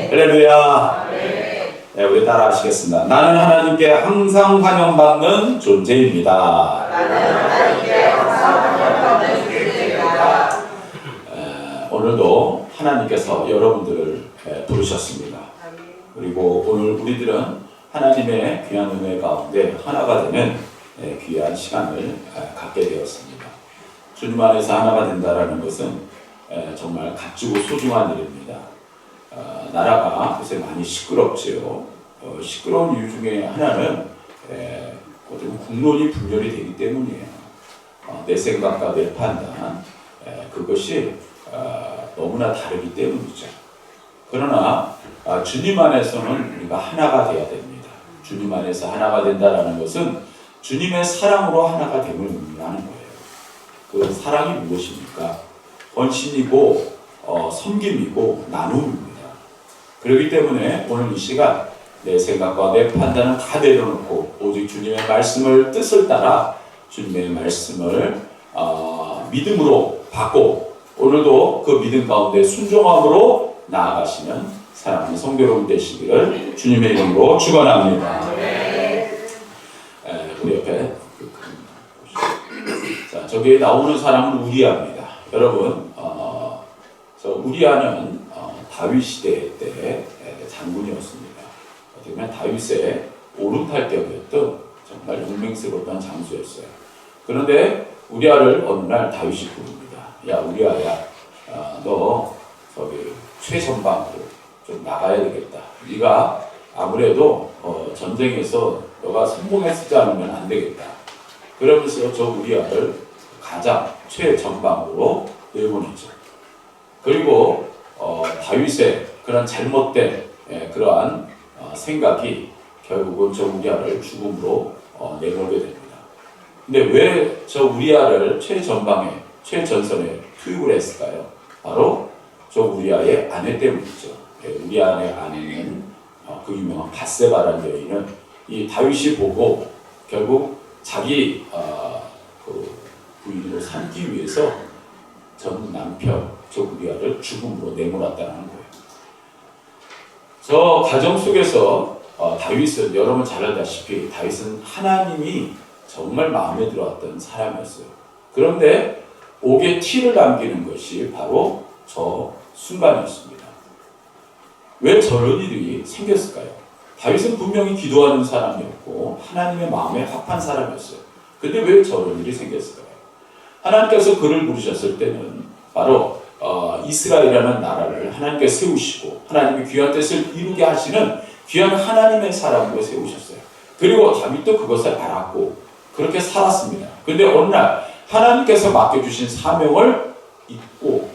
할렐루야. 네, 우리 따라 하시겠습니다. 나는 하나님께 항상 환영받는 존재입니다. 오늘도 하나님께서 여러분들을 부르셨습니다. 그리고 오늘 우리들은 하나님의 귀한 은혜 가운데 하나가 되는 귀한 시간을 갖게 되었습니다. 주님 안에서 하나가 된다는 것은 정말 값지고 소중한 일입니다. 나라가 요새 많이 시끄럽지요. 시끄러운 이유 중에 하나는 국론이 분열이 되기 때문이에요. 내 생각과 내 판단, 그것이 너무나 다르기 때문이죠. 그러나 주님 안에서는 우리가 하나가 되어야 됩니다. 주님 안에서 하나가 된다는 것은 주님의 사랑으로 하나가 됨을 의미하는 거예요. 그 사랑이 무엇입니까? 헌신이고 섬김이고 나눔입니다. 그렇기 때문에 오늘 이 시간 내 생각과 내 판단은 다 내려놓고 오직 주님의 말씀을 뜻을 따라 주님의 말씀을 믿음으로 받고 오늘도 그 믿음 가운데 순종함으로 나아가시는 사랑하는 성도여러분 되시기를 주님의 이름으로 축원합니다. 우리 옆에 자, 저기에 나오는 사람은 우리아입니다. 여러분, 저 우리아는 다윗 시대 때 장군이었습니다. 어떻게 보면 다윗의 오른팔격이었던 정말 용맹스러웠던 장수였어요. 그런데 우리아를 어느 날 다윗이 부릅니다. 야 우리아야, 너 저기 최전방으로 좀 나가야 되겠다. 네가 아무래도 전쟁에서 너가 성공했지 않으면 안 되겠다. 그러면서 저 우리아를 가장 최전방으로 내보냈죠. 그리고 다윗의 그런 잘못된 그러한 생각이 결국은 저 우리아를 죽음으로 내몰게 됩니다. 근데 왜 저 우리아를 최전방에 최전선에 투입을 했을까요? 바로 저 우리아의 아내 때문이죠. 우리아의 아내는 그 유명한 밧세바라는 여인은 이 다윗이 보고 결국 자기 그 부인으로 삼기 위해서 전 남편 저 우리아를 죽음으로 내몰았다는 거예요. 저 과정 속에서 다윗은 여러분 잘 알다시피 다윗은 하나님이 정말 마음에 들어왔던 사람이었어요. 그런데 옥에 티를 남기는 것이 바로 저 순간이었습니다. 왜 저런 일이 생겼을까요? 다윗은 분명히 기도하는 사람이었고 하나님의 마음에 합한 사람이었어요. 근데 왜 저런 일이 생겼을까요? 하나님께서 그를 부르셨을 때는 바로 이스라엘이라는 나라를 하나님께 세우시고 하나님의 귀한 뜻을 이루게 하시는 귀한 하나님의 사람으로 세우셨어요. 그리고 다윗도 그것을 알았고 그렇게 살았습니다. 근데 어느 날 하나님께서 맡겨주신 사명을 잊고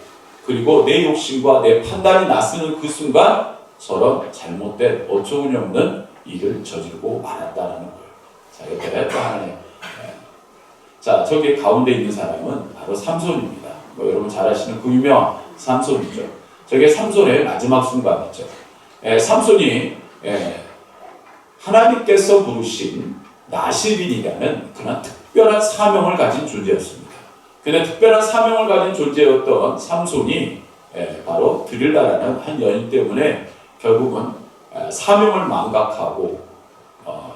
그리고 내 욕심과 내 판단이 나서는 그 순간 저런 잘못된 어처구니없는 일을 저지르고 말았다는 거예요. 자, 옆에 또 하나님. 자, 저기 가운데 있는 사람은 바로 삼손입니다. 여러분 잘 아시는 그 유명한 삼손이죠. 저게 삼손의 마지막 순간이죠. 삼손이 하나님께서 부르신 나시빈이라는 그런 특별한 사명을 가진 존재였습니다. 근데 특별한 사명을 가진 존재였던 삼손이 바로 드릴라라는 한 여인 때문에 결국은 사명을 망각하고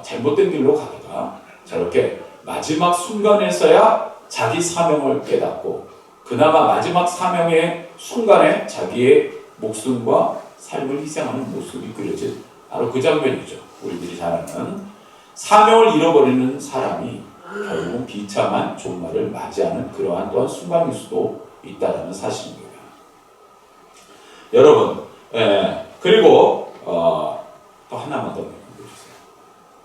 잘못된 길로 가다가 저렇게 마지막 순간에서야 자기 사명을 깨닫고 그나마 마지막 사명의 순간에 자기의 목숨과 삶을 희생하는 모습이 그려진 바로 그 장면이죠. 우리들이 잘 아는 사명을 잃어버리는 사람이 결국은 비참한 종말을 맞이하는 그러한 또한 순간일 수도 있다는 사실입니다. 여러분, 그리고 또 하나만 더 보여주세요.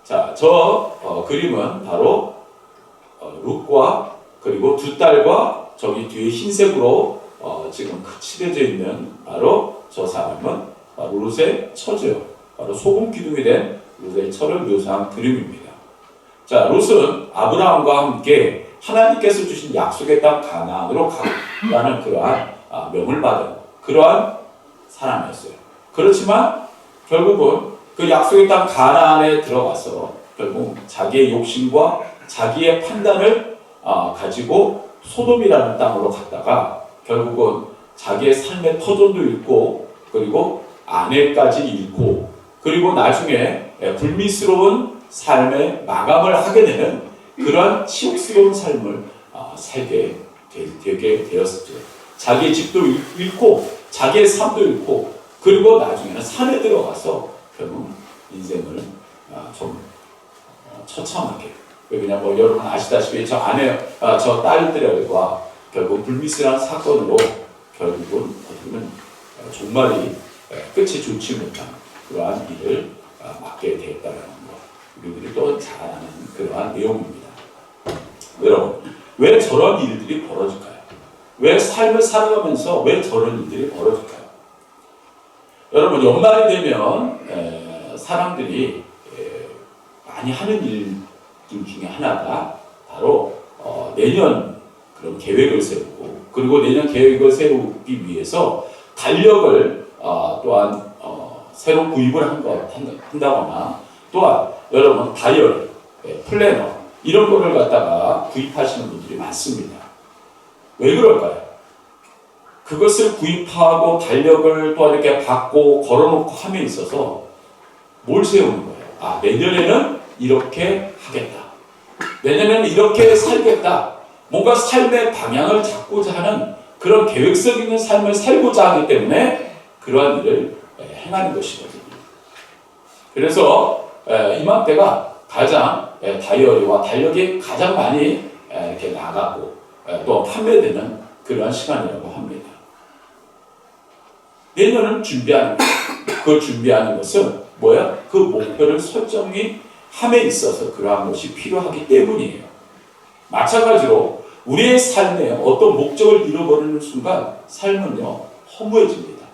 자, 저 그림은 바로 룻과 그리고 두 딸과 저기 뒤에 흰색으로 지금 칠해져 있는 바로 저 사람은 바로 룻의 처죠. 바로 소금 기둥이 된 룻의 처를 묘사한 그림입니다. 자, 룻은 아브라함과 함께 하나님께서 주신 약속의 땅 가나안으로 가라는 그러한 명을 받은 그러한 사람이었어요. 그렇지만 결국은 그 약속의 땅 가나안에 들어가서 결국 자기의 욕심과 자기의 판단을 가지고 소돔이라는 땅으로 갔다가 결국은 자기의 삶의 터전도 잃고 그리고 아내까지 잃고 그리고 나중에 불미스러운 삶의 마감을 하게 되는 그런 치욕스러운 삶을 살게 되게 되었죠. 자기의 집도 잃고 자기의 삶도 잃고 그리고 나중에는 산에 들어가서 결국 인생을 좀 처참하게, 그냥 뭐 여러분 아시다시피 저 딸들과 결국 불미스러운 사건으로 결국은 어떻게 보면 종말이 끝이 좋지 못한 그러한 일을 맡게 되었다는 것, 우리들이 또 잘 아는 그러한 내용입니다. 여러분, 왜 저런 일들이 벌어질까요? 왜 삶을 살아가면서 왜 저런 일들이 벌어질까요? 여러분, 연말이 되면 사람들이 많이 하는 일들 중에 하나가 바로 내년 그런 계획을 세우고, 그리고 내년 계획을 세우기 위해서 달력을 또한 새로 구입을 한다거나, 또한 여러분 다이어리, 플래너 이런 거를 갖다가 구입하시는 분들이 많습니다. 왜 그럴까요? 그것을 구입하고 달력을 또 이렇게 받고 걸어놓고 함에 있어서 뭘 세우는 거예요? 내년에는 이렇게 하겠다. 내년에는 이렇게 살겠다. 뭔가 삶의 방향을 잡고자 하는 그런 계획성 있는 삶을 살고자 하기 때문에 그러한 일을 행하는 것이거든요. 그래서 이맘때가 가장 다이어리와 달력이 가장 많이 이렇게 나가고 또 판매되는 그러한 시간이라고 합니다. 내년은 준비하는 것, 그 준비하는 것은 뭐야? 그 목표를 설정이 함에 있어서 그러한 것이 필요하기 때문이에요. 마찬가지로 우리의 삶에 어떤 목적을 잃어버리는 순간 삶은요 허무해집니다.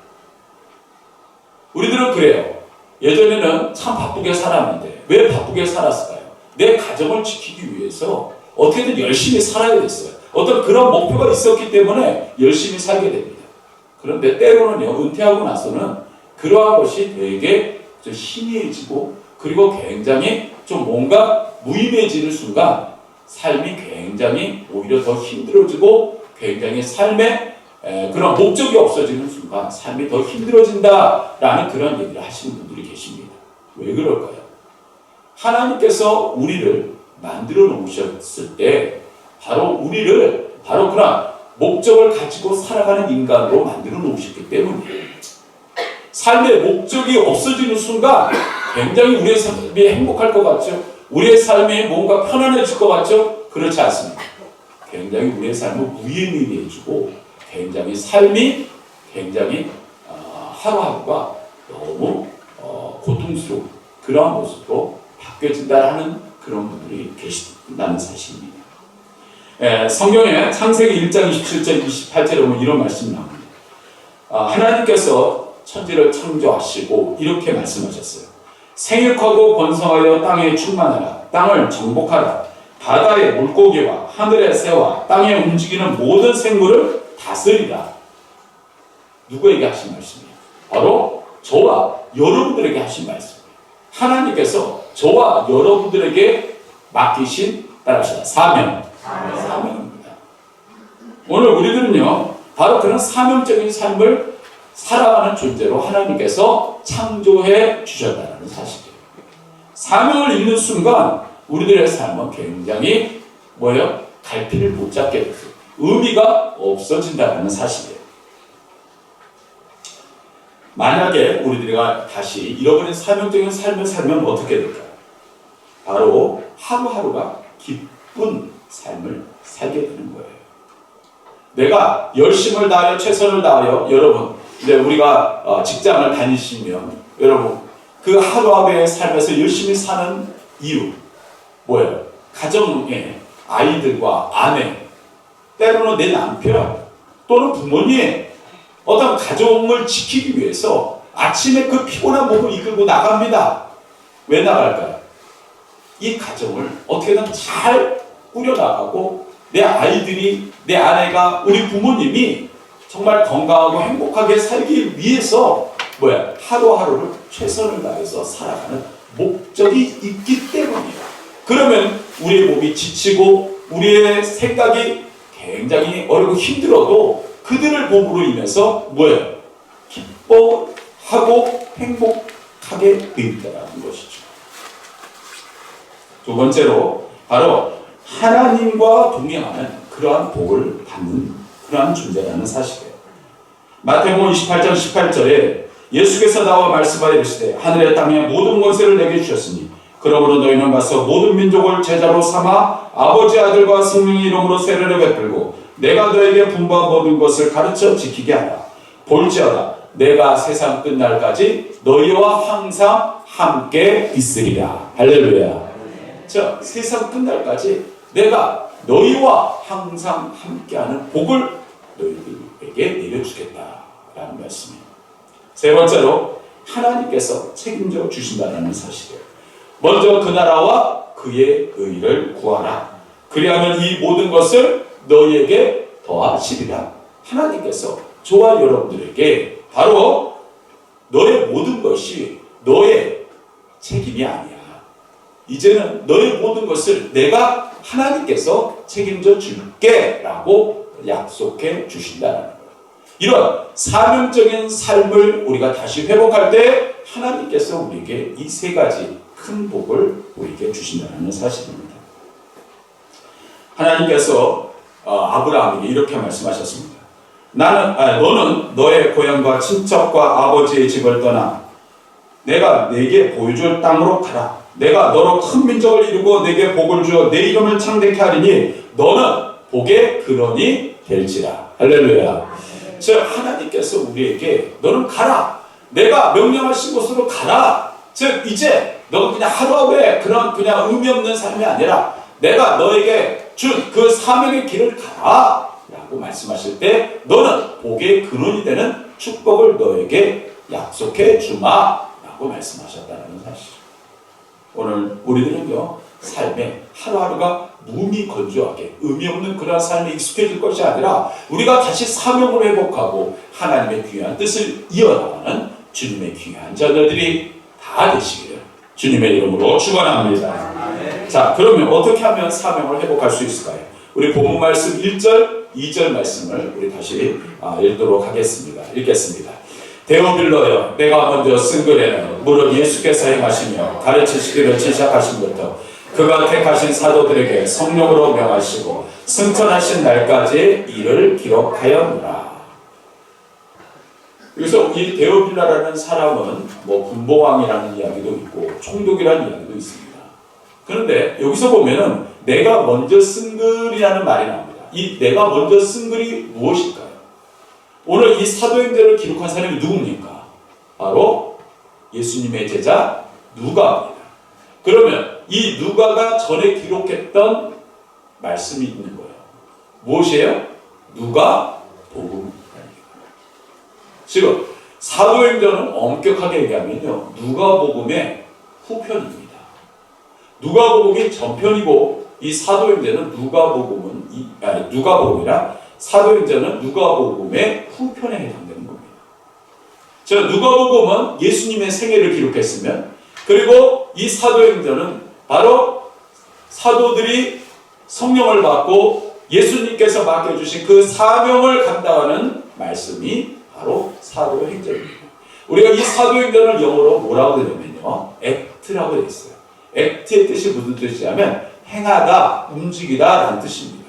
우리들은 그래요. 예전에는 참 바쁘게 살았는데 왜 바쁘게 살았을까요? 내 가정을 지키기 위해서 어떻게든 열심히 살아야 됐어요. 어떤 그런 목표가 있었기 때문에 열심히 살게 됩니다. 그런데 때로는요, 은퇴하고 나서는 그러한 것이 되게 좀 희미해지고 그리고 굉장히 좀 뭔가 무의미해지는 순간 삶이 굉장히 오히려 더 힘들어지고 굉장히 삶에 그런 목적이 없어지는 순간 삶이 더 힘들어진다라는 그런 얘기를 하시는 분들이 계십니다. 왜 그럴까요? 하나님께서 우리를 만들어 놓으셨을 때 바로 우리를 바로 그런 목적을 가지고 살아가는 인간으로 만들어 놓으셨기 때문이에요. 삶의 목적이 없어지는 순간 굉장히 우리의 삶이 행복할 것 같죠? 우리의 삶이 뭔가 편안해질 것 같죠? 그렇지 않습니다. 굉장히 우리의 삶은 무의미해지고 굉장히 삶이 굉장히 하루하루가 너무 고통스러운 그런 모습으로 바뀌어진다는 그런 분들이 계신다는 사실입니다. 성경에 창세기 1장 27절 28절에 보면 이런 말씀이 나옵니다. 하나님께서 천지를 창조하시고 이렇게 말씀하셨어요. 생육하고 번성하여 땅에 충만하라. 땅을 정복하라. 바다의 물고기와 하늘의 새와 땅에 움직이는 모든 생물을 다스리라. 누구에게 하신 말씀이에요? 바로 저와 여러분들에게 하신 말씀이에요. 하나님께서 저와 여러분들에게 맡기신 따라하시다 사명입니다. 오늘 우리들은요 바로 그런 사명적인 삶을 살아가는 존재로 하나님께서 창조해 주셨다는 사실이에요. 사명을 잃는 순간 우리들의 삶은 굉장히 갈피를 못 잡게 되고 의미가 없어진다는 사실이에요. 만약에 우리들이 다시 잃어버린 사명적인 삶을 살면 어떻게 될까요? 바로 하루하루가 기쁜 삶을 살게 되는 거예요. 내가 열심을 다하여 최선을 다하여 여러분 이제 우리가 직장을 다니시면 여러분 그 하루하루의 삶에서 열심히 사는 이유 뭐예요? 가정에 아이들과 아내 때로는 내 남편 또는 부모님 어떤 가정을 지키기 위해서 아침에 그 피곤한 몸을 이끌고 나갑니다. 왜 나갈까요? 이 가정을 어떻게든 잘 꾸려나가고 내 아이들이 내 아내가 우리 부모님이 정말 건강하고 행복하게 살기 위해서 하루하루를 최선을 다해서 살아가는 목적이 있기 때문이에요. 그러면 우리의 몸이 지치고 우리의 생각이 굉장히 어렵고 힘들어도 그들을 몸으로 인해서 기뻐할 하고 행복하게 되었다는 것이죠. 두 번째로 바로 하나님과 동행하는 그러한 복을 받는 그러한 존재라는 사실이에요. 마태복음 28장 18절에 예수께서 나와 말씀하여 이르시되 하늘의 땅에 모든 권세를 내게 주셨으니 그러므로 너희는 가서 모든 민족을 제자로 삼아 아버지 아들과 성령의 이름으로 세례를 베풀고 내가 너에게 분부한 모든 것을 가르쳐 지키게 하라. 볼지어다 내가 세상 끝날까지 너희와 항상 함께 있으리라. 할렐루야. 자, 세상 끝날까지 내가 너희와 항상 함께하는 복을 너희들에게 내려주겠다라는 말씀이에요. 세 번째로 하나님께서 책임져 주신다는 사실이에요. 먼저 그 나라와 그의 의를 구하라. 그리하면 이 모든 것을 너희에게 더하시리라. 하나님께서 저와 여러분들에게 바로 너의 모든 것이 너의 책임이 아니야. 이제는 너의 모든 것을 내가 하나님께서 책임져 줄게 라고 약속해 주신다는 거예요. 이런 사명적인 삶을 우리가 다시 회복할 때 하나님께서 우리에게 이 세 가지 큰 복을 우리에게 주신다는 사실입니다. 하나님께서 아브라함에게 이렇게 말씀하셨습니다. 너는 너의 고향과 친척과 아버지의 집을 떠나 내가 네게 보여줄 땅으로 가라. 내가 너로 큰 민족을 이루고 네게 복을 주어 내 이름을 창대케 하리니 너는 복의 근원이 될지라. 할렐루야. 즉 하나님께서 우리에게 너는 가라. 내가 명령하신 곳으로 가라. 즉 이제 너가 그냥 하루하루의 그냥 의미 없는 삶이 아니라 내가 너에게 준 그 사명의 길을 가라 라고 말씀하실 때 너는 복의 근원이 되는 축복을 너에게 약속해 주마 라고 말씀하셨다는 사실. 오늘 우리들은요 삶에 하루하루가 무미건조하게 의미 없는 그런 삶에 익숙해질 것이 아니라 우리가 다시 사명을 회복하고 하나님의 귀한 뜻을 이어나가는 주님의 귀한 자녀들이 다 되시기를 주님의 이름으로 축원합니다. 자, 그러면 어떻게 하면 사명을 회복할 수 있을까요? 우리 본문 말씀 1절, 2절 말씀을 우리 다시 읽도록 하겠습니다. 읽겠습니다. 데오빌로여, 내가 먼저 쓴 글에는 무릇 예수께서 행하시며 가르치시기를 시작하신부터 그가 택하신 사도들에게 성령으로 명하시고 승천하신 날까지 이를 기록하였노라. 그래서 이 데오빌라라는 사람은 분봉왕이라는 이야기도 있고 총독이라는 이야기도 있습니다. 그런데 여기서 보면은 내가 먼저 쓴 글이라는 말이 나옵니다. 이 내가 먼저 쓴 글이 무엇일까요? 오늘 이 사도행전을 기록한 사람이 누굽니까? 바로 예수님의 제자 누가입니다. 그러면 이 누가가 전에 기록했던 말씀이 있는 거예요. 무엇이에요? 누가복음. 지금 사도행전은 엄격하게 얘기하면요 누가복음의 후편입니다. 누가복음이 전편이고 이 사도행전은 누가복음이라 사도행전은 누가복음의 후편에 해당되는 겁니다. 자, 누가복음은 예수님의 생애를 기록했으면 그리고 이 사도행전은 바로 사도들이 성령을 받고 예수님께서 맡겨주신 그 사명을 감당하는 말씀이 바로 사도행전입니다. 우리가 이 사도행전을 영어로 뭐라고 되냐면요 액트라고 되어 있어요. 액트의 뜻이 무슨 뜻이냐면 행하다, 움직이다 라는 뜻입니다.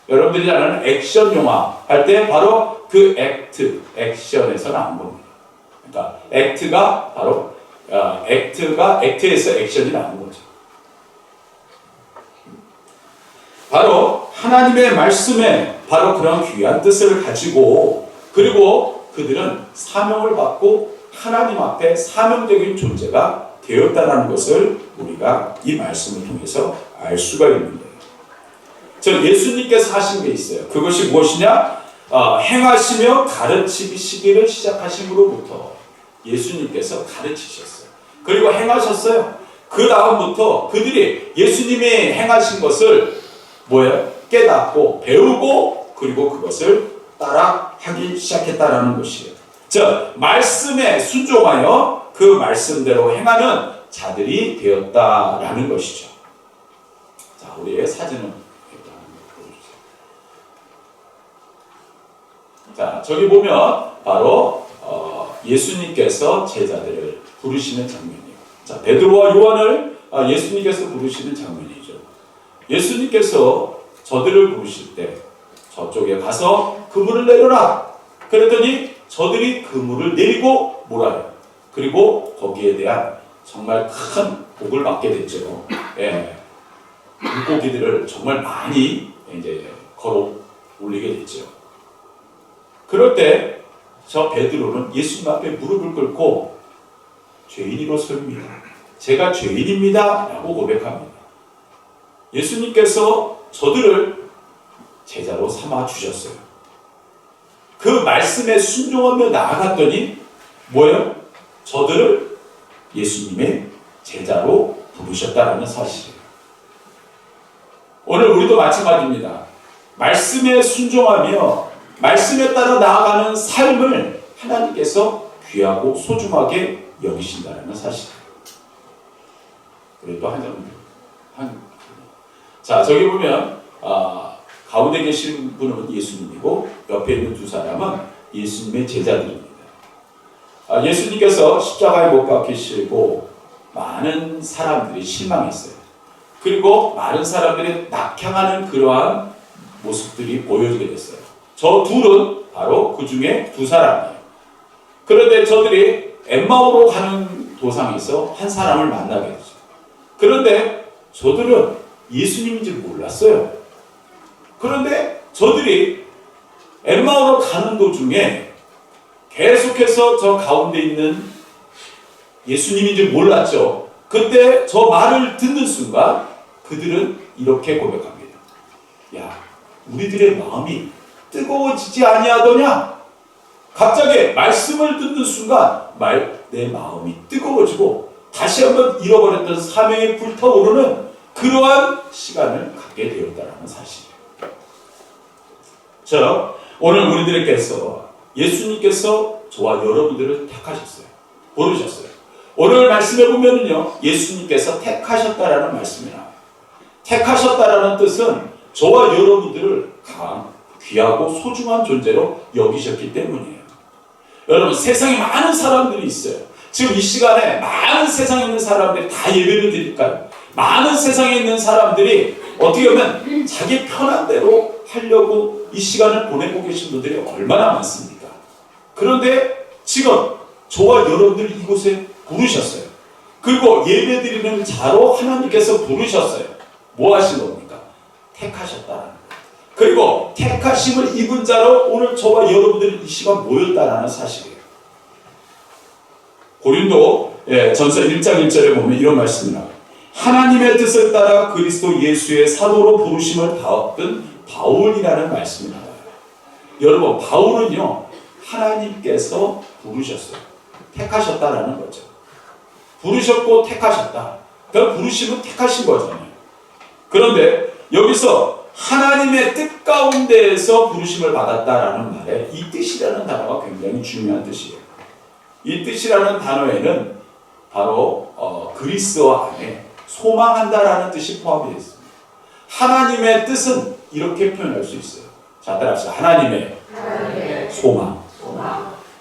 여러분들이 잘 아는 액션 영화 할 때 바로 그 액트, 액션에서 나온 겁니다. 그러니까 액트가 바로 액트에서 액션이 나온 거죠. 바로 하나님의 말씀에 바로 그런 귀한 뜻을 가지고 그리고 그들은 사명을 받고 하나님 앞에 사명적인 존재가 되었다는 것을 우리가 이 말씀을 통해서 알 수가 있는 거예요. 저 예수님께서 하신 게 있어요. 그것이 무엇이냐? 행하시며 가르치시기를 시작하심으로부터 예수님께서 가르치셨어요. 그리고 행하셨어요. 그 다음부터 그들이 예수님이 행하신 것을 깨닫고 배우고 그리고 그것을 따라 하기 시작했다라는 것이에요. 즉 말씀에 순종하여 그 말씀대로 행하는 자들이 되었다라는 것이죠. 자, 우리의 사진을 보여주세요. 자, 저기 보면 바로 예수님께서 제자들을 부르시는 장면이에요. 자, 베드로와 요한을 예수님께서 부르시는 장면이죠. 예수님께서 저들을 부르실 때 저쪽에 가서 그물을 내려라. 그랬더니 저들이 그물을 내리고 몰아요. 그리고 거기에 대한 정말 큰 복을 받게 됐죠. 예. 물고기들을 정말 많이 이제 걸어 올리게 됐죠. 그럴 때 저 베드로는 예수님 앞에 무릎을 꿇고 죄인으로서입니다. 제가 죄인입니다. 라고 고백합니다. 예수님께서 저들을 제자로 삼아 주셨어요. 그 말씀에 순종하며 나아갔더니 뭐예요? 저들을 예수님의 제자로 부르셨다는 사실이에요. 오늘 우리도 마찬가지입니다. 말씀에 순종하며 말씀에 따라 나아가는 삶을 하나님께서 귀하고 소중하게 여기신다는 사실이에요. 그리고 또 한 점, 자, 저기 보면 가운데 계신 분은 예수님이고 옆에 있는 두 사람은 예수님의 제자들입니다. 예수님께서 십자가에 못 박히시고 많은 사람들이 실망했어요. 그리고 많은 사람들이 낙향하는 그러한 모습들이 보여지게 됐어요. 저 둘은 바로 그 중에 두 사람이에요. 그런데 저들이 엠마오로 가는 도상에서 한 사람을 만나게 됐어요. 그런데 저들은 예수님인지 몰랐어요. 그런데 저들이 엠마오로 가는 도중에 계속해서 저 가운데 있는 예수님인지 몰랐죠. 그때 저 말을 듣는 순간 그들은 이렇게 고백합니다. 야, 우리들의 마음이 뜨거워지지 아니하더냐? 갑자기 말씀을 듣는 순간 내 마음이 뜨거워지고 다시 한번 잃어버렸던 사명에 불타오르는 그러한 시간을 갖게 되었다는 사실이에요. 자, 오늘 우리들께서 예수님께서 저와 여러분들을 택하셨어요. 부르셨어요. 오늘 말씀에 보면은요, 예수님께서 택하셨다라는 말씀이 나와요. 택하셨다라는 뜻은 저와 여러분들을 귀하고 소중한 존재로 여기셨기 때문이에요. 여러분, 세상에 많은 사람들이 있어요. 지금 이 시간에 많은 세상에 있는 사람들이 다 예배를 드릴까요? 많은 세상에 있는 사람들이 어떻게 보면 자기 편한 대로 하려고 이 시간을 보내고 계신 분들이 얼마나 많습니까? 그런데 지금 저와 여러분들 이곳에 부르셨어요. 그리고 예배 드리는 자로 하나님께서 부르셨어요. 뭐 하신 겁니까? 택하셨다는 거예요. 그리고 택하심을 입은 자로 오늘 저와 여러분들이 이 시간 모였다는 사실이에요. 고린도 전서 1장 1절에 보면 이런 말씀이 나와요. 하나님의 뜻을 따라 그리스도 예수의 사도로 부르심을 받은 바울이라는 말씀이 나와요. 여러분, 바울은요, 하나님께서 부르셨어요. 택하셨다라는 거죠. 부르셨고 택하셨다. 그 부르심은 택하신 거잖아요. 그런데 여기서 하나님의 뜻 가운데에서 부르심을 받았다라는 말에 이 뜻이라는 단어가 굉장히 중요한 뜻이에요. 이 뜻이라는 단어에는 바로 그리스어 안에 소망한다라는 뜻이 포함되어 있습니다. 하나님의 뜻은 이렇게 표현할 수 있어요. 자, 따라합시다. 하나님의 소망.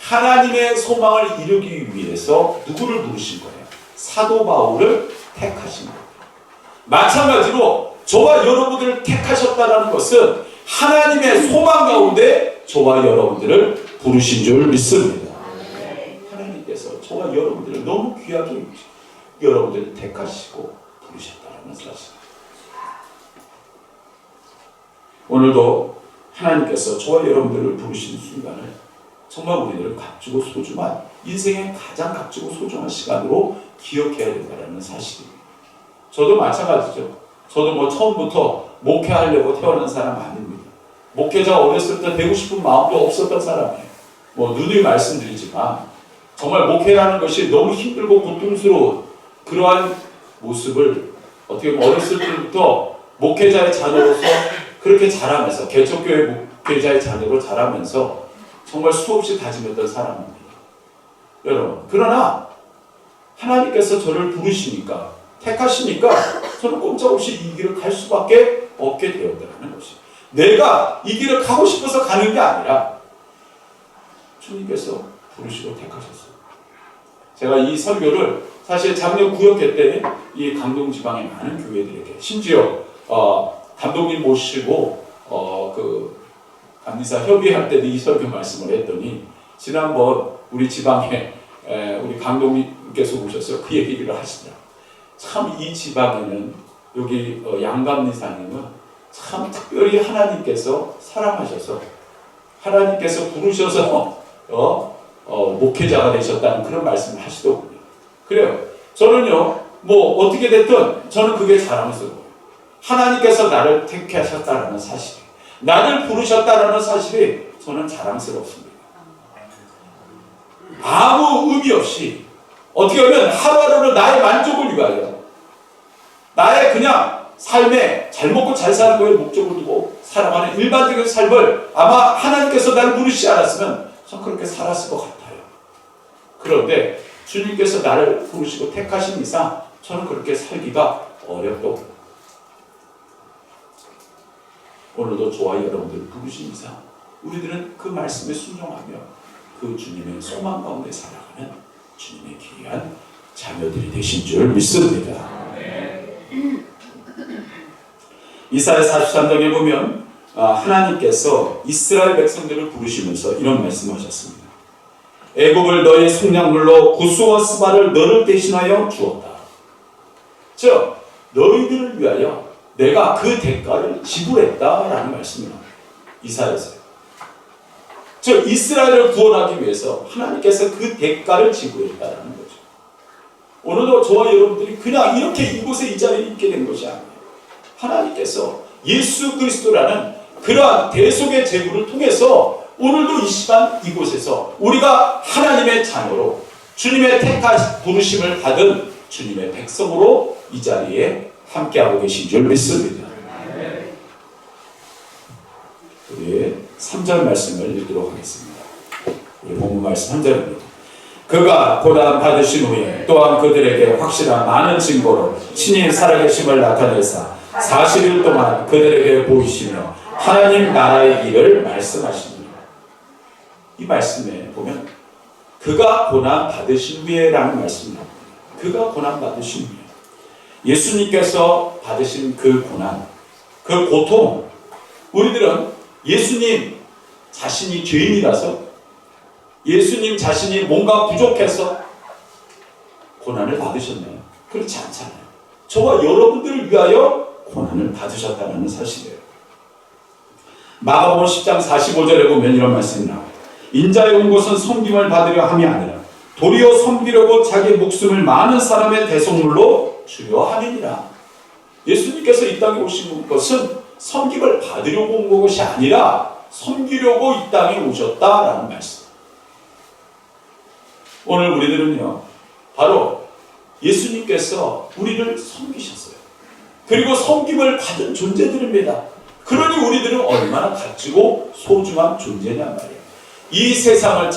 하나님의 소망을 이루기 위해서 누구를 부르신 거예요? 사도 바울을 택하신 거예요. 마찬가지로 저와 여러분들을 택하셨다는 것은 하나님의 소망 가운데 저와 여러분들을 부르신 줄 믿습니다. 하나님께서 저와 여러분들을 너무 귀하게 여러분들을 택하시고 부르셨다는 사실. 오늘도 하나님께서 저와 여러분들을 부르시는 순간을 정말 우리들은 값지고 소중한, 인생의 가장 값지고 소중한 시간으로 기억해야 된다는 사실입니다. 저도 마찬가지죠. 저도 처음부터 목회하려고 태어난 사람 아닙니다. 목회자가 어렸을 때 되고 싶은 마음도 없었던 사람이에요. 누누이 말씀드리지만 정말 목회라는 것이 너무 힘들고 고통스러운 그러한 모습을 어떻게 보면 어렸을 때부터 목회자의 자녀로서 그렇게 자라면서 개척교회 목회자의 자녀로 자라면서 정말 수없이 다짐했던 사람입니다. 여러분, 그러나 하나님께서 저를 부르시니까, 택하시니까 저는 꼼짝없이 이 길을 갈 수밖에 없게 되었다는 것이에요. 내가 이 길을 가고 싶어서 가는 게 아니라 주님께서 부르시고 택하셨어요. 제가 이 설교를 사실 작년 구역회 때 이 강동 지방의 많은 교회들에게 심지어 감독님 모시고 그 감리사 협의할 때도 이 설교 말씀을 했더니 지난번 우리 지방에 우리 감독님께서 오셔서 그 얘기를 하시더라고요. 참 이 지방에는 여기 양감리사님은 참 특별히 하나님께서 사랑하셔서 하나님께서 부르셔서 목회자가 되셨다는 그런 말씀을 하시더군요. 그래요. 저는요, 뭐 어떻게 됐든 저는 그게 자랑스러워요. 하나님께서 나를 택하셨다는 사실, 나를 부르셨다는 사실이 저는 자랑스럽습니다. 아무 의미 없이 어떻게 보면 하루하루를 나의 만족을 위하여 나의 그냥 삶에 잘 먹고 잘 사는 거에 목적을 두고 살아가는 일반적인 삶을 아마 하나님께서 나를 부르시지 않았으면 전 그렇게 살았을 것 같아요. 그런데 주님께서 나를 부르시고 택하신 이상 저는 그렇게 살기가 어렵고 오늘도 저와 여러분들을 부르신 이상 우리들은 그 말씀에 순종하며 그 주님의 소망 가운데 살아가는 주님의 귀한 자녀들이 되신 줄 믿습니다. 이사야 43장에 보면 하나님께서 이스라엘 백성들을 부르시면서 이런 말씀하셨습니다. 애굽을 너의 속량물로 구스와 스바를 너를 대신하여 주었다. 즉 너희들을 위하여 내가 그 대가를 지불했다라는 말씀입니다. 이사야서요. 즉 이스라엘을 구원하기 위해서 하나님께서 그 대가를 지불했다라는 거죠. 오늘도 저와 여러분들이 그냥 이렇게 이곳에 이 자리에 있게 된 것이 아니에요. 하나님께서 예수 그리스도라는 그러한 대속의 제물을 통해서 오늘도 이 시간 이곳에서 우리가 하나님의 자녀로 주님의 택하신 부르심을 받은 주님의 백성으로 이 자리에 함께하고 계신 줄 믿습니다. 우리 3절 말씀을 읽도록 하겠습니다. 우리 본문 말씀 3절입니다. 그가 고난 받으신 후에 또한 그들에게 확실한 많은 증거로 친히 살아계심을 나타내사 40일 동안 그들에게 보이시며 하나님 나라의 길을 말씀하십니다. 이 말씀에 보면 그가 고난 받으신 후에라는 말씀입니다. 그가 고난 받으신 후에 예수님께서 받으신 그 고난, 그 고통, 우리들은 예수님 자신이 죄인이라서 예수님 자신이 뭔가 부족해서 고난을 받으셨나요? 그렇지 않잖아요. 저와 여러분들을 위하여 고난을 받으셨다는 사실이에요. 마가복음 10장 45절에 보면 이런 말씀이 나와요. 인자의 온 곳은 섬김을 받으려 함이 아니라 도리어 섬기려고 자기 목숨을 많은 사람의 대속물로 주려 함이니라. 예수님께서 이 땅에 오신 것은 섬김을 받으려고 온 것이 아니라 섬기려고 이 땅에 오셨다라는 말씀. 오늘 우리들은요, 바로 예수님께서 우리를 섬기셨어요. 그리고 섬김을 받은 존재들입니다. 그러니 우리들은 얼마나 값지고 소중한 존재냔 말이에요. 이 세상을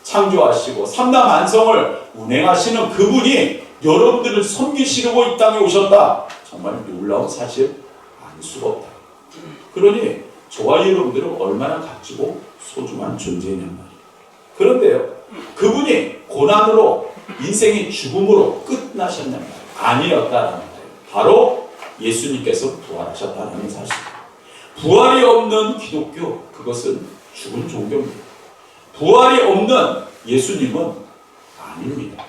창조하시고 삼라만성을 운행하시는 그분이 여러분들을 섬기시려고 이 땅에 오셨다. 정말 놀라운 사실 아닐 수가 없다. 그러니 저와 여러분들은 얼마나 값지고 소중한 존재냔 말이에요. 그런데요, 그분이 고난으로 인생이 죽음으로 끝나셨냔 말이에요. 아니었다라는 거예요. 바로 예수님께서 부활하셨다는 사실. 부활이 없는 기독교, 그것은 죽은 종교입니다. 부활이 없는 예수님은 아닙니다.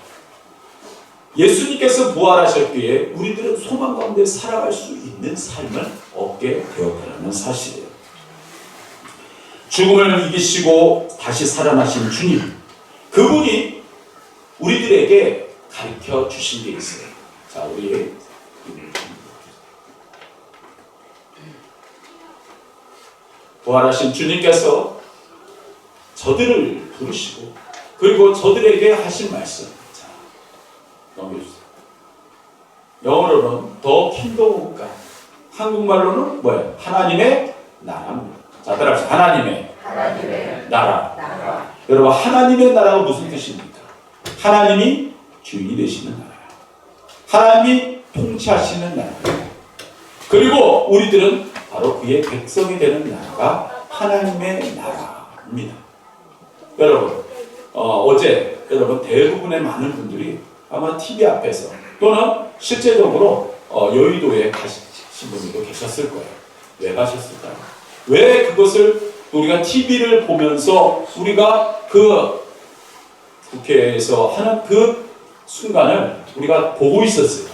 예수님께서 부활하셨기에 우리들은 소망 가운데 살아갈 수 있는 삶을 얻게 되었다는 사실이에요. 죽음을 이기시고 다시 살아나신 주님, 그분이 우리들에게 가르쳐 주신 게 있어요. 자, 우리 부활하신 주님께서 저들을 부르시고 그리고 저들에게 하신 말씀. 자, 넘겨주세요. 영어로는 The Kingdom of God. 한국말로는 뭐예요? 하나님의 나라입니다. 자, 따라합시다. 하나님의 나라. 여러분, 하나님의 나라가 무슨 뜻입니까? 하나님이 주인이 되시는 나라예요. 하나님이 통치하시는 나라예요. 그리고 우리들은 바로 그의 백성이 되는 나라가 하나님의 나라입니다. 여러분, 어제 여러분 대부분의 많은 분들이 아마 TV 앞에서 또는 실제적으로 여의도에 가신 분들도 계셨을 거예요. 왜 가셨을까요? 왜 그것을 우리가 TV를 보면서 우리가 그 국회에서 하는 그 순간을 우리가 보고 있었어요.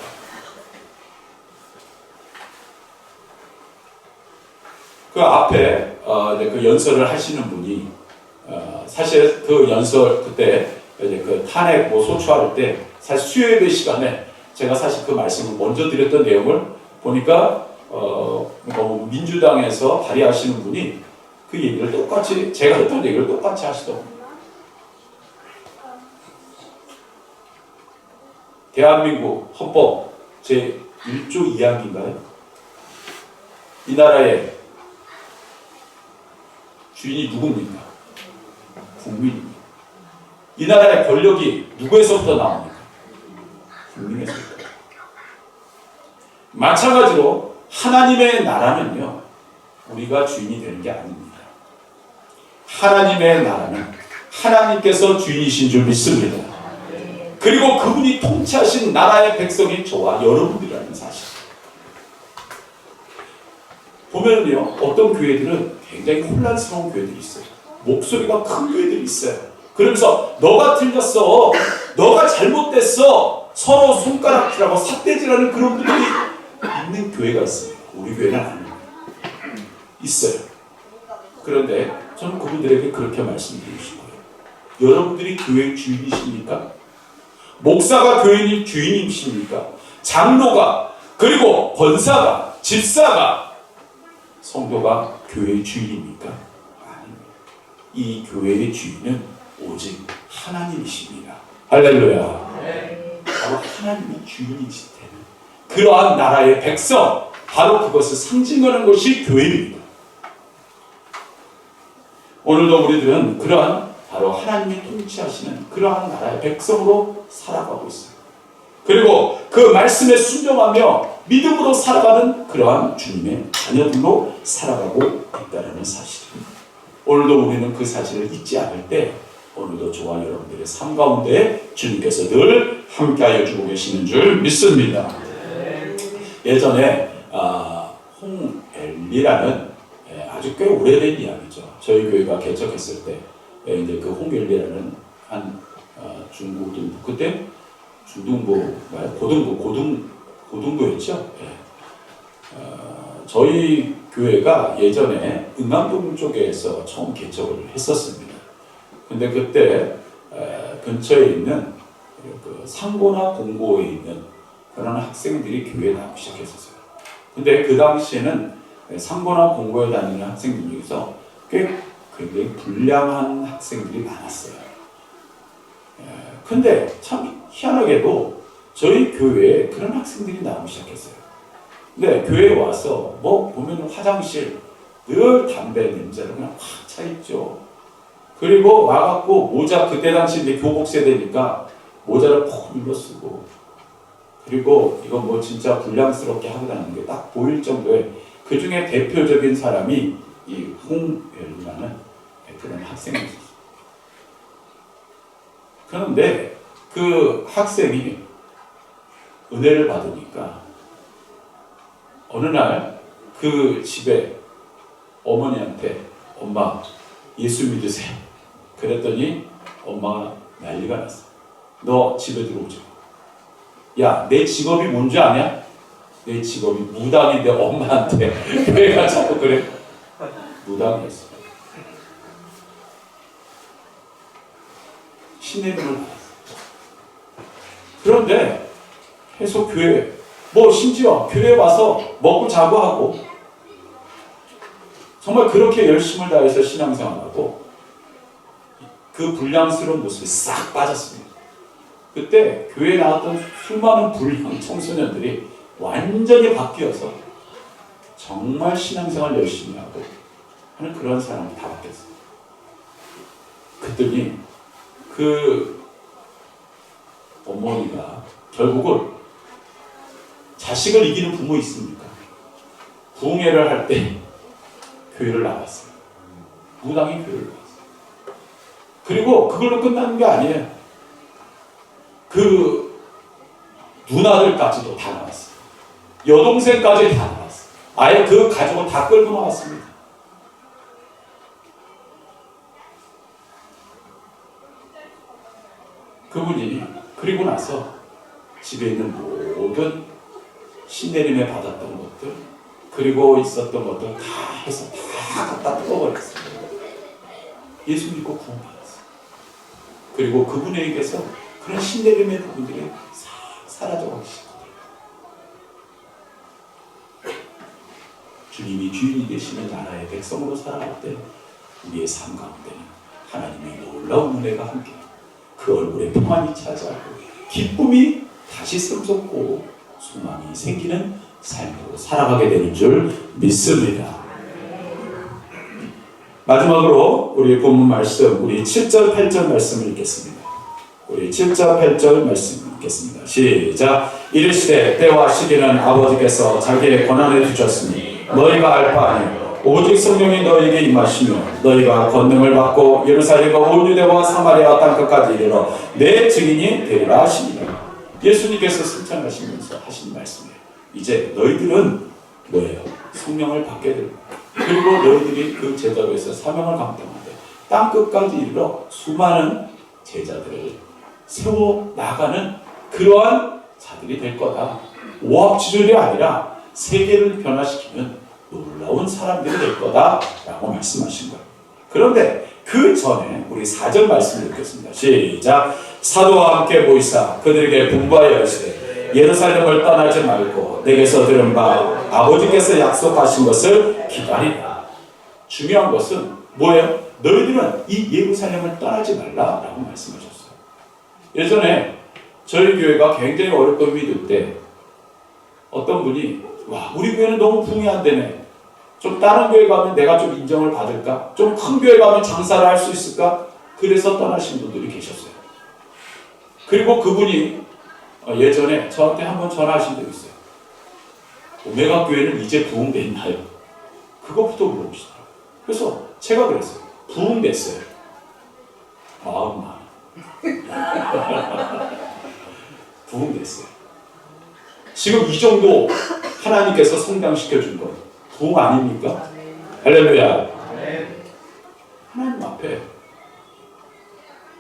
그 앞에 그 연설을 하시는 분이 사실 그 연설 그때 이제 그 탄핵 소추할 때 사실 수요예배 시간에 제가 사실 그 말씀을 먼저 드렸던 내용을 보니까 민주당에서 발의하시는 분이 그 얘기를 똑같이 제가 했던 얘기를 똑같이 하시더군요. 대한민국 헌법 제 1조 2항인가요? 이 나라의 주인이 누굽니까? 국민입니다. 이 나라의 권력이 누구에서부터 나옵니까? 국민에서부터. 마찬가지로 하나님의 나라는요, 우리가 주인이 되는 게 아닙니다. 하나님의 나라는 하나님께서 주인이신 줄 믿습니다. 그리고 그분이 통치하신 나라의 백성이 저와 여러분들이라는 사실. 보면요, 어떤 교회들은 굉장히 혼란스러운 교회들이 있어요. 목소리가 큰 교회들이 있어요. 그러면서 너가 틀렸어, 너가 잘못됐어, 서로 손가락질하고 삿대질하는 그런 분들이 있는 교회가 있습니다. 우리 교회는 아닙니다. 있어요. 그런데 저는 그분들에게 그렇게 말씀드리고 싶어요. 여러분들이 교회의 주인이십니까? 목사가 교회의 주인이십니까? 장로가, 그리고 권사가, 집사가, 성도가 교회의 주인입니까? 아닙니다. 이 교회의 주인은 오직 하나님이십니다. 할렐루야. 바로 하나님이 주인이실 때는 그러한 나라의 백성, 바로 그것을 상징하는 것이 교회입니다. 오늘도 우리들은 그러한 바로 하나님이 통치하시는 그러한 나라의 백성으로 살아가고 있어요. 그리고 그 말씀에 순종하며 믿음으로 살아가는 그러한 주님의 자녀들로 살아가고 있다는 사실입니다. 오늘도 우리는 그 사실을 잊지 않을 때 오늘도 저와 여러분들의 삶 가운데 주님께서 늘 함께하여 주고 계시는 줄 믿습니다. 예전에 홍엘리라는 아주 꽤 오래된 이야기죠. 저희 교회가 개척했을 때 이제 그 홍엘리라는 한 중고등부, 그때 중등부, 고등부였죠. 저희 교회가 예전에 응암동 쪽에서 처음 개척을 했었습니다. 근데 그때 근처에 있는 그 상고나 공고에 있는 그런 학생들이 교회에 나오기 시작했었어요. 근데 그 당시에는 상고나 공고에 다니는 학생들 중에서 꽤 굉장히 불량한 학생들이 많았어요. 근데 참 희한하게도 저희 교회에 그런 학생들이 나오기 시작했어요. 근데 교회에 와서 보면 화장실 늘 담배 냄새로 그냥 확 차있죠. 그리고 와갖고 모자, 그때 당시 이제 교복 세대니까 모자를 푹 눌러 쓰고, 그리고 이건 진짜 불량스럽게 하고 다니는 게 딱 보일 정도의, 그 중에 대표적인 사람이 이 홍열이라는 그런 학생이었어요. 그런데 그 학생이 은혜를 받으니까 어느 날 그 집에 어머니한테 엄마 예수 믿으세요. 그랬더니 엄마가 난리가 났어. 너 집에 들어오지 마. 야, 내 직업이 뭔지 아냐? 내 직업이 무당인데 엄마한테 왜 자꾸 그래? 무당이었어. 신의 눈을 받았어. 그런데 계속 교회, 심지어 교회에 와서 먹고 자고 하고, 정말 그렇게 열심을 다해서 신앙생활하고 그 불량스러운 모습이 싹 빠졌습니다. 그때 교회에 나왔던 수많은 불량 청소년들이 완전히 바뀌어서 정말 신앙생활 열심히 하고 하는 그런 사람이 다 바뀌었어요. 그랬더니 그 어머니가 결국은 자식을 이기는 부모 있습니까? 부흥회를 할 때 교회를 나왔어요. 무당이 교회를 나왔어요. 그리고 그걸로 끝나는 게 아니에요. 그 누나들까지도 다 나왔어요. 여동생까지 다 나왔어요. 아예 그 가족을 다 끌고 나왔습니다. 그분이 그리고 나서 집에 있는 모든 신내림에 받았던 것들, 그리고 있었던 것들 다 해서 다 갖다 뜯어버렸어요. 예수 믿고 구원받았어요. 그리고 그분에게서 그런 신내림의 부분들이 사라져버리시고, 주님이 주인이 되시는 나라의 백성으로 살아갈 때 우리의 삶 가운데는 하나님의 놀라운 은혜가 함께 그 얼굴에 평안이 차지하고 기쁨이 다시 샘솟고 소망이 생기는 삶으로 살아가게 되는 줄 믿습니다. 마지막으로 우리 본문 말씀, 우리 7절 8절 말씀을 읽겠습니다. 우리 7절 8절 말씀 읽겠습니다. 시작. 이르시되 때와 시기는 아버지께서 자기의 권한에 두셨으니 너희가 알 바 아니요 오직 성령이 너희에게 임하시며 너희가 권능을 받고 예루살렘과 온 유대와 사마리아 땅끝까지 이르러 내 증인이 되리라 하시니라. 예수님께서 승천하시면서 하신 말씀이에요. 이제 너희들은 뭐예요? 성령을 받게 되고, 그리고 너희들이 그 제자로에서 사명을 감당하되 땅끝까지 이르러 수많은 제자들을 세워 나가는 그러한 자들이 될 거다. 오합지졸이 아니라 세계를 변화시키는 놀라운 사람들이 될 거다라고 말씀하신 거예요. 그런데 그 전에 우리 4절 말씀을 읽겠습니다. 시작. 사도와 함께 모이사 그들에게 분부하여 이르시되 예루살렘을 떠나지 말고 내게서 들은 바 아버지께서 약속하신 것을 기다리라. 중요한 것은 뭐예요? 너희들은 이 예루살렘을 떠나지 말라라고 말씀하셨어요. 예전에 저희 교회가 굉장히 어렵던 위기 때 어떤 분이 와, 우리 교회는 너무 부흥이 안 되네. 좀 다른 교회 가면 내가 좀 인정을 받을까? 좀 큰 교회 가면 장사를 할 수 있을까? 그래서 떠나신 분들이 계셨어요. 그리고 그분이 예전에 저한테 한번 전화하신 적이 있어요. 오메가 교회는 이제 부흥됐나요? 그것부터 물어보시더라고요. 그래서 제가 그랬어요. 부흥됐어요. 마음만. 부흥됐어요. 지금 이 정도 하나님께서 성장시켜준 건 부흥 아닙니까? 할렐루야. 하나님 앞에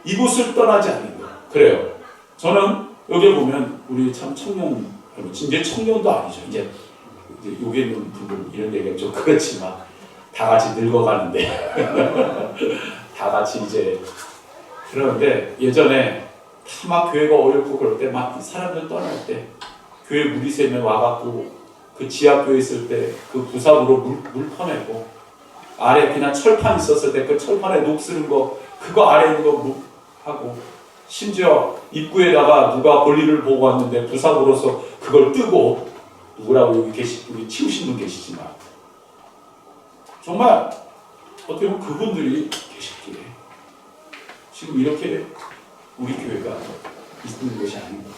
이곳을 떠나지 않는 것. 그래요. 저는 여기 보면 우리 참 청년, 이제 청년도 아니죠. 이제 여기 있는 분들 이런 얘기가 좀 그렇지만 다 같이 늙어가는데 다 같이 이제 그러는데 예전에 막 교회가 어렵고 그럴 때 막 사람들 떠날 때 교회 물이 새면 와갖고 그 지하교회 있을 때 그 부삽으로 물 퍼내고 아래 그냥 철판 있었을 때 그 철판에 녹 쓰는 거 그거 아래 있는 거 하고 심지어 입구에다가 누가 볼일을 보고 왔는데 부삽으로서 그걸 뜨고 누구라고 여기 여기 치우신 분 계시지만 정말 어떻게 보면 그분들이 계셨기에 지금 이렇게 우리 교회가 있는 것이 아닌가.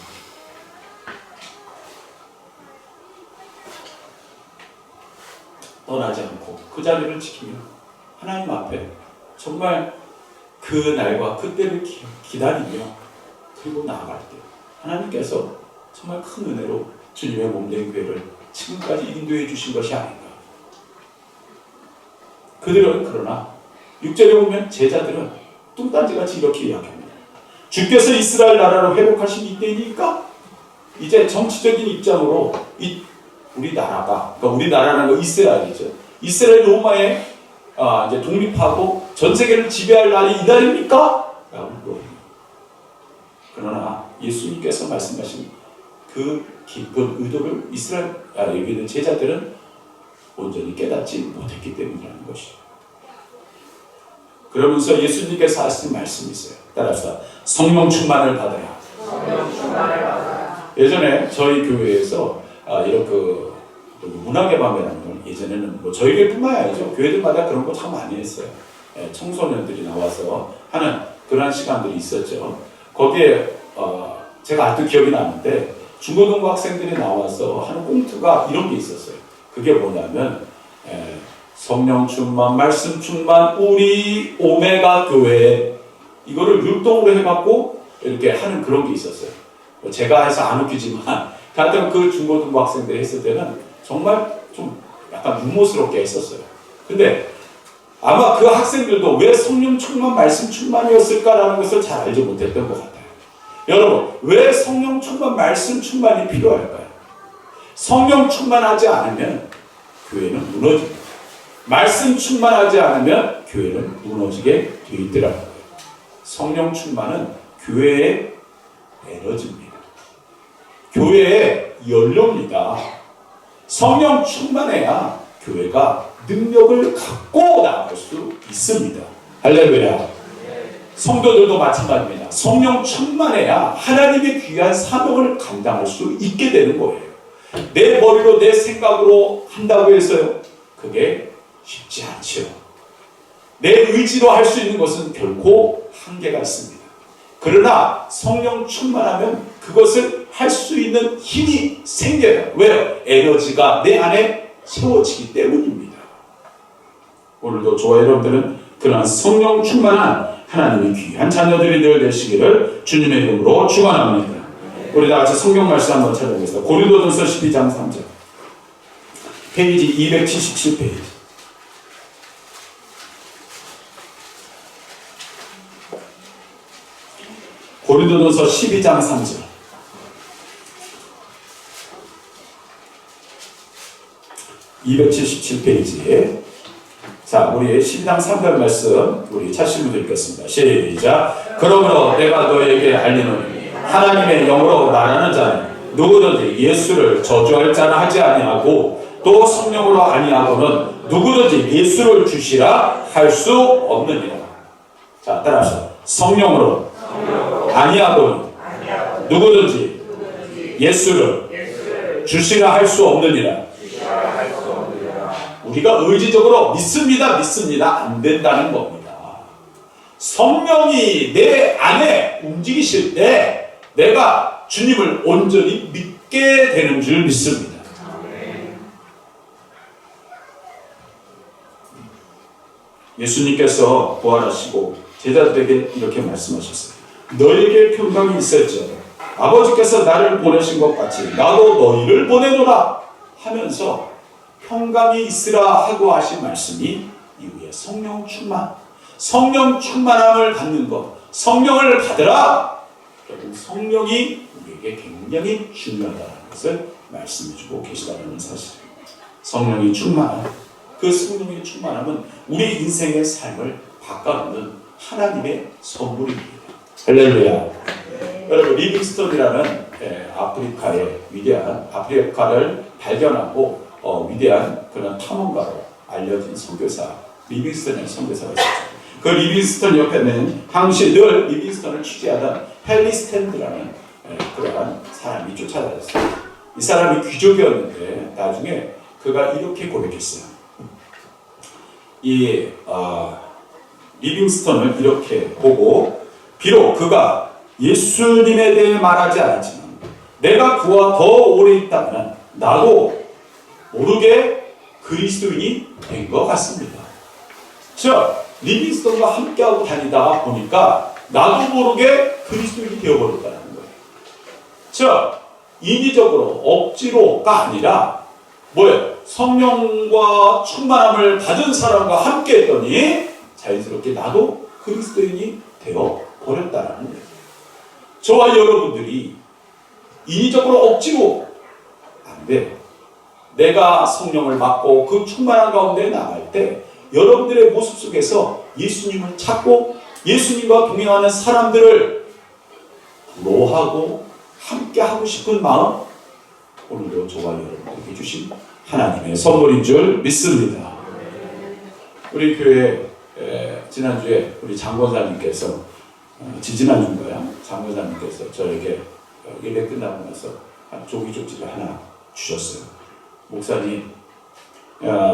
떠나지 않고 그 자리를 지키며 하나님 앞에 정말 그 날과 그때를 기다리며 그리고 나아갈 때 하나님께서 정말 큰 은혜로 주님의 몸된 교회를 지금까지 인도해 주신 것이 아닌가. 그들은 그러나 6절에 보면 제자들은 뚱딴지같이 이렇게 이야기합니다. 주께서 이스라엘 나라를 회복하신 이때이니까 이제 정치적인 입장으로 우리 나라가, 그러니까 우리 나라는 거 이스라엘이죠. 이스라엘 로마에 이제 독립하고 전 세계를 지배할 날이 이 날입니까? 라고 물어봅니다. 그러나 예수님께서 말씀하신 그 깊은 의도를 여기 있는 제자들은 온전히 깨닫지 못했기 때문이라는 것이죠. 그러면서 예수님께서 하신 말씀이 있어요. 따라서 성령 충만을 받아라. 예전에 저희 교회에서 이런 문학의 밤이라는 건 예전에는 뭐 저희 교회뿐만 아니죠. 교회들마다 그런 거 참 많이 했어요. 청소년들이 나와서 하는 그런 시간들이 있었죠. 거기에 제가 아직도 기억이 나는데 중고등부 학생들이 나와서 하는 꽁트가 이런 게 있었어요. 그게 뭐냐면 성령 충만, 말씀 충만, 우리 오메가 교회 이거를 율동으로 해갖고 이렇게 하는 그런 게 있었어요. 제가 해서 안 웃기지만 하여튼 그 중고등부 학생들이 했을 때는 정말 좀 약간 유머스럽게 했었어요. 근데 아마 그 학생들도 왜 성령 충만, 말씀 충만이었을까라는 것을 잘 알지 못했던 것 같아요. 여러분, 왜 성령 충만, 말씀 충만이 필요할까요? 성령 충만하지 않으면 교회는 무너집니다. 말씀 충만하지 않으면 교회는 무너지게 돼 있더라고요. 성령 충만은 교회의 에너지입니다. 교회의 연료입니다. 성령 충만해야 교회가 능력을 갖고 나갈 수 있습니다. 할렐루야. 성도들도 마찬가지입니다. 성령 충만해야 하나님의 귀한 사명을 감당할 수 있게 되는 거예요. 내 머리로 내 생각으로 한다고 해서요, 그게 쉽지 않죠. 내 의지로 할 수 있는 것은 결코 한계가 있습니다. 그러나 성령 충만하면 그것을 할 수 있는 힘이 생겨요. 왜요? 에너지가 내 안에 채워지기 때문입니다. 오늘도 저와 여러분들은 그러한 성령 충만한 하나님의 귀한 자녀들이 되시기를 주님의 이름으로 축원합니다. 우리 다 같이 성경 말씀 한번 찾아보겠습니다. 고린도전서 12장 3절. 페이지 277페이지. 고린도전서 12장 3절. (277페이지에) 자, 우리 12장 3절 말씀 우리 찾으신 분들 읽겠습니다. 시작. 그러므로 내가 너에게 알리노니 하나님의 영으로 말하는 자는 누구든지 예수를 저주할 자는 하지 아니하고 또 성령으로 아니하고는 누구든지 예수를 주시라 할 수 없느니라. 자, 따라서 성령으로 아니하고는 누구든지 예수를 주시라 할 수 없느니라. 우리가 의지적으로 믿습니다 안 된다는 겁니다. 성령이 내 안에 움직이실 때 내가 주님을 온전히 믿게 되는 줄 믿습니다. 예수님께서 부활하시고 제자들에게 이렇게 말씀하셨어요. 너에게 평강이 있을지어다. 아버지께서 나를 보내신 것 같이 나도 너희를 보내노라 하면서 평강이 있으라 하고 하신 말씀이 이후에 성령 충만, 성령 충만함을 받는 것, 성령을 받으라. 결국 성령이 우리에게 굉장히 중요하다는 것을 말씀해주고 계시다는 사실입니다. 성령이 충만함, 그 성령의 충만함은 우리 인생의 삶을 바꿔놓는 하나님의 선물입니다. 할렐루야. 여러분, 리빙스턴이라는 아프리카의 위대한 아프리카를 발견하고 위대한 그런 탐험가로 알려진 선교사 리빙스턴의 선교사가 있었죠. 그 리빙스턴 옆에는 당시 늘 리빙스턴을 취재하던 헨리 스탠드라는 그러한 사람이 쫓아다녔어요. 이 사람이 귀족이었는데 나중에 그가 이렇게 고백했어요. 이 리빙스턴을 이렇게 보고 비록 그가 예수님에 대해 말하지 않았지만 내가 그와 더 오래 있다면 나도 모르게 그리스도인이 된 것 같습니다. 자, 리빙스턴과 함께하고 다니다 보니까 나도 모르게 그리스도인이 되어버렸다는 거예요. 자, 인위적으로 억지로가 아니라 뭐예요? 성령과 충만함을 받은 사람과 함께 했더니 자연스럽게 나도 그리스도인이 되어버렸다는 거예요. 저와 여러분들이 인위적으로 억지로 안 돼. 내가 성령을 받고 그 충만한 가운데 나갈 때 여러분들의 모습 속에서 예수님을 찾고 예수님과 동행하는 사람들을 부러워하고 함께하고 싶은 마음, 오늘도 저와 여러분들에게 주신 하나님의 선물인 줄 믿습니다. 우리 교회 지난주에 우리 장권사님께서 지지난주인가요? 장권사님께서 저에게 예배 끝나고 나서 종이 쪽지를 하나 주셨어요. 목사님,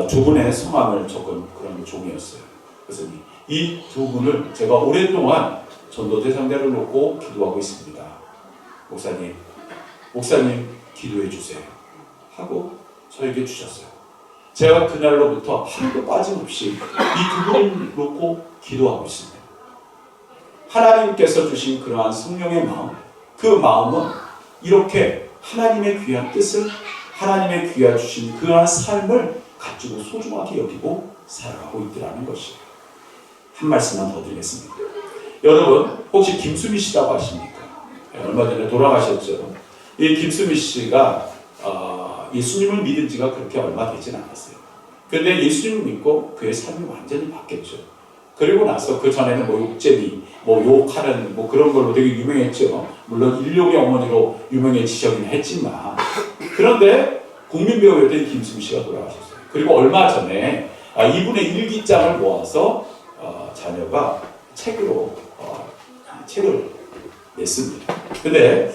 두 분의 성함을 적은 그런 종이었어요. 그래서 이 두 분을 제가 오랫동안 전도 대상자를 놓고 기도하고 있습니다. 목사님 기도해 주세요 하고 저에게 주셨어요. 제가 그날로부터 하루도 빠짐없이 이 두 분을 놓고 기도하고 있습니다. 하나님께서 주신 그러한 성령의 마음, 그 마음은 이렇게 하나님의 귀한 뜻을, 하나님의 귀하 주신 그러한 삶을 가지고 소중하게 여기고 살아가고 있더라는 것이에요. 한 말씀만 더 드리겠습니다. 여러분 혹시 김수미 씨라고 아십니까? 얼마 전에 돌아가셨죠. 이 김수미 씨가 예수님을 믿은 지가 그렇게 얼마 되진 않았어요. 그런데 예수님을 믿고 그의 삶이 완전히 바뀌었죠. 그리고 나서 그 전에는 뭐 욕쟁이, 뭐 욕하는 뭐 그런 걸로 되게 유명했죠. 물론 인력의 어머니로 유명해지셨긴 했지만, 그런데 국민배우였던 김수미 씨가 돌아가셨어요. 그리고 얼마 전에 이분의 일기장을 모아서 자녀가 책을 냈습니다. 근데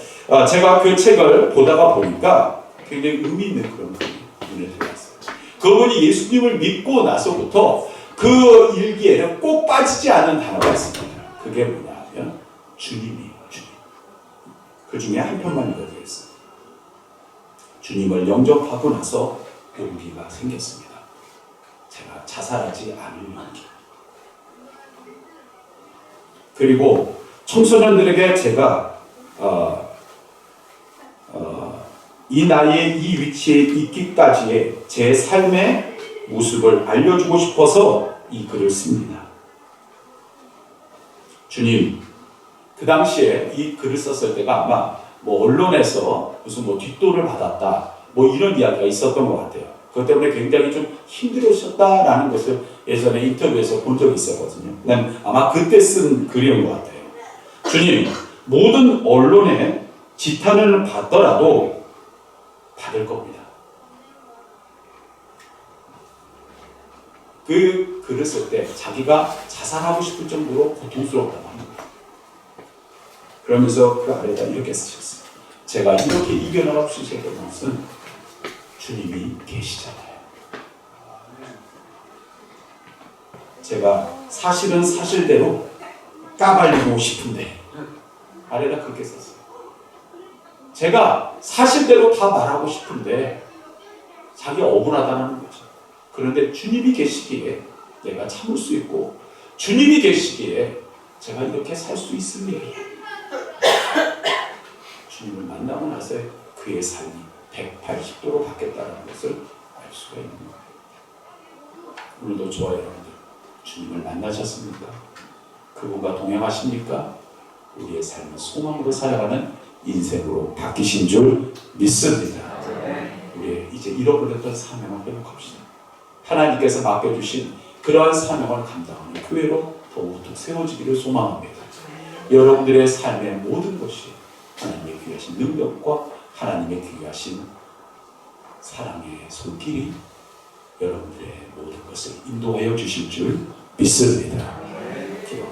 제가 그 책을 보다가 보니까 굉장히 의미 있는 그런 부분이 눈에 들어왔어요. 그분이 예수님을 믿고 나서부터 그 일기에는 꼭 빠지지 않은 단어가 있습니다. 그게 뭐냐면 주님이에요. 주님. 그 중에 한 편만 읽어드리겠습니다. 주님을 영접하고 나서 용기가 생겼습니다. 제가 자살하지 않을 용기. 그리고 청소년들에게 제가 이 나이에 이 위치에 있기까지의 제 삶의 모습을 알려주고 싶어서 이 글을 씁니다. 주님, 그 당시에 이 글을 썼을 때가 아마 뭐 언론에서 무슨 뭐 뒷돈을 받았다 뭐 이런 이야기가 있었던 것 같아요. 그것 때문에 굉장히 좀 힘들으셨다라는 것을 예전에 인터뷰에서 본 적이 있었거든요. 난 아마 그때 쓴 글인 것 같아요. 주님, 모든 언론에 지탄을 받더라도 받을 겁니다. 그 글을 쓸 때 자기가 자살하고 싶을 정도로 고통스럽다고 합니다. 그러면서 그 아래다 이렇게 쓰셨어요. 제가 이렇게 이겨나갈 수 있었던 것은 주님이 계시잖아요. 제가 사실은 사실대로 까발리고 싶은데 아래다 그렇게 썼어요. 제가 사실대로 다 말하고 싶은데 자기가 억울하다는 거죠. 그런데 주님이 계시기에 내가 참을 수 있고 주님이 계시기에 제가 이렇게 살 수 있습니다. 주님을 만나고 나서 그의 삶이 180도로 바뀌었다는 것을 알 수가 있는 거예요. 오늘도 저와 여러분들 주님을 만나셨습니까? 그분과 동행하십니까? 우리의 삶은 소망으로 살아가는 인생으로 바뀌신 줄 믿습니다. 우리 이제 잃어버렸던 사명을 회복합시다. 하나님께서 맡겨주신 그러한 사명을 감당하는 교회로 더욱더 세워지기를 소망합니다. 여러분들의 삶의 모든 것이 하나님의 귀하신 능력과 하나님의 귀하신 사랑의 손길이 여러분들의 모든 것을 인도하여 주실 줄 믿습니다.